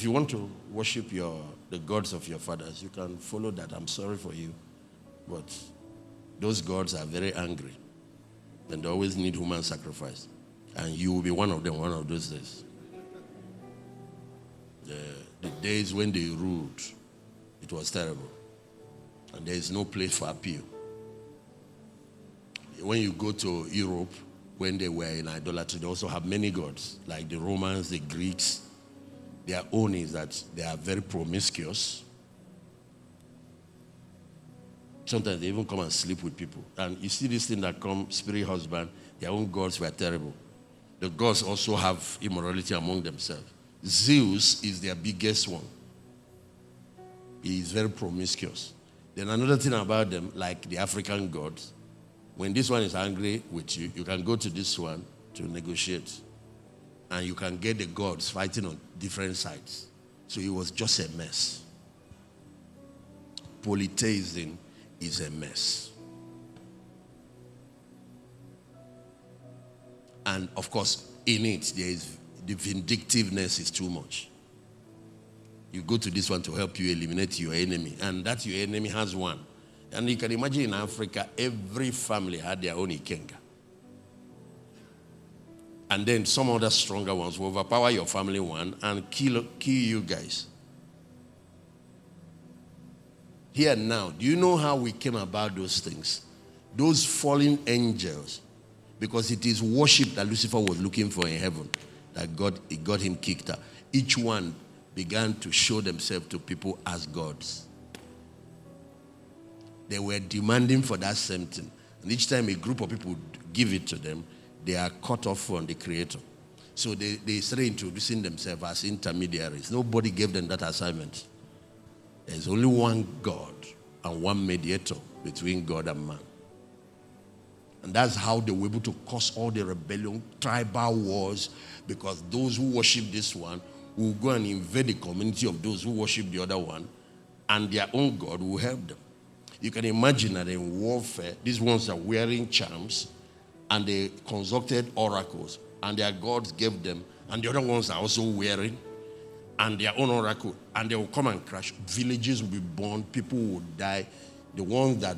if you want to worship the gods of your fathers, you can follow that. I'm sorry for you. But those gods are very angry. And they always need human sacrifice. And you will be one of them one of those days. The days when they ruled, it was terrible. And there is no place for appeal. When you go to Europe, when they were in idolatry, they also have many gods, like the Romans, the Greeks. Their own is that they are very promiscuous. Sometimes they even come and sleep with people. And you see this thing that come, spirit husband, their own gods were terrible. The gods also have immorality among themselves. Zeus is their biggest one. He is very promiscuous. Then another thing about them, like the African gods, when this one is angry with you, you can go to this one to negotiate. And you can get the gods fighting on different sides. So it was just a mess. Polytheism is a mess. And of course, in it, the vindictiveness is too much. You go to this one to help you eliminate your enemy. And that your enemy has one. And you can imagine in Africa, every family had their own ikenga. And then some other stronger ones will overpower your family one and kill you guys. Here now, do you know how we came about those things? Those fallen angels, because it is worship that Lucifer was looking for in heaven, that it got him kicked out. Each one began to show themselves to people as gods. They were demanding for that same thing. And each time a group of people give it to them, they are cut off from the Creator. So they started introducing themselves as intermediaries. Nobody gave them that assignment. There's only one God and one mediator between God and man. And that's how they were able to cause all the rebellion, tribal wars, because those who worship this one will go and invade the community of those who worship the other one, and their own God will help them. You can imagine that in warfare, these ones are wearing charms, and they consulted oracles, and their gods gave them, and the other ones are also wearing, and their own oracle, and they will come and crash. Villages will be burned, people will die. The ones that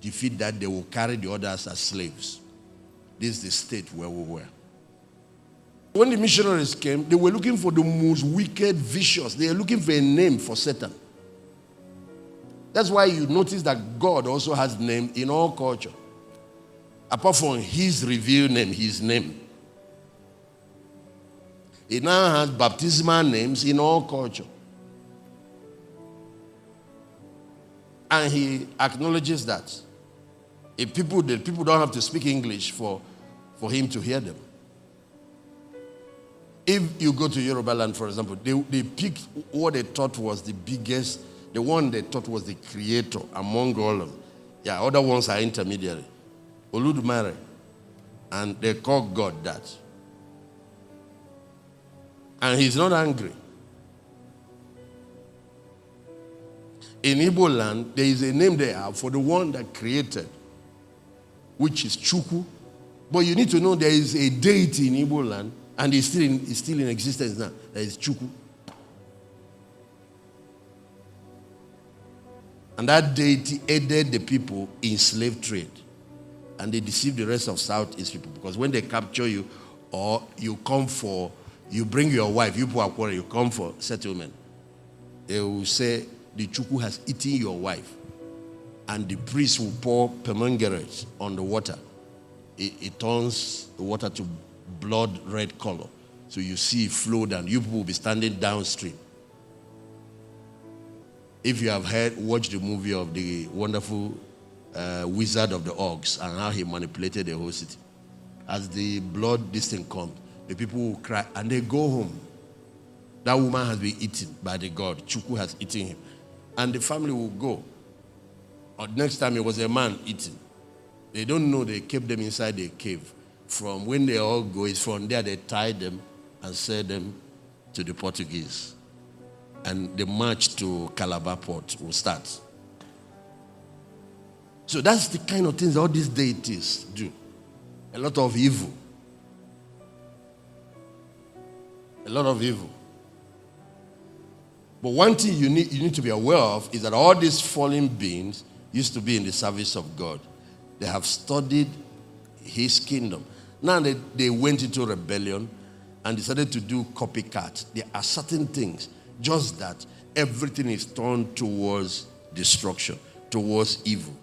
defeat that, they will carry the others as slaves. This is the state where we were. When the missionaries came, they were looking for the most wicked, vicious. They were looking for a name for Satan. That's why you notice that God also has name in all culture. Apart from his revealed name, his name. He now has baptismal names in all culture. And he acknowledges that. The people don't have to speak English for him to hear them. If you go to Yoruba land, for example, they picked what they thought was the biggest, the one they thought was the creator among all of them. Yeah, other ones are intermediary. Oludumare. And they call God that. And he's not angry. In Igbo land, there is a name they have for the one that created, which is Chukwu. But you need to know there is a deity in Igbo land, and it's still in existence now. That is Chukwu. And that deity aided the people in slave trade. And they deceived the rest of Southeast people. Because when they capture you, or you bring your wife, you come for settlement, they will say, the Chukwu has eaten your wife. And the priest will pour permanganate on the water. It turns the water to blood red color. So you see it flow down. You people will be standing downstream. If you have watched the movie of the wonderful Wizard of the Oz and how he manipulated the whole city. As the blood, this thing comes, the people will cry and they go home. That woman has been eaten by the god. Chukwu has eaten him. And the family will go. Or next time it was a man eating. They don't know they kept them inside a cave. From when they all go, it's from there they tied them and sent them to the Portuguese. And the march to Calabar port will start. So that's the kind of things all these deities do. A lot of evil. A lot of evil. But one thing you need to be aware of is that all these fallen beings used to be in the service of God. They have studied his kingdom. Now they went into rebellion and decided to do copycat. There are certain things, just that everything is turned towards destruction, towards evil.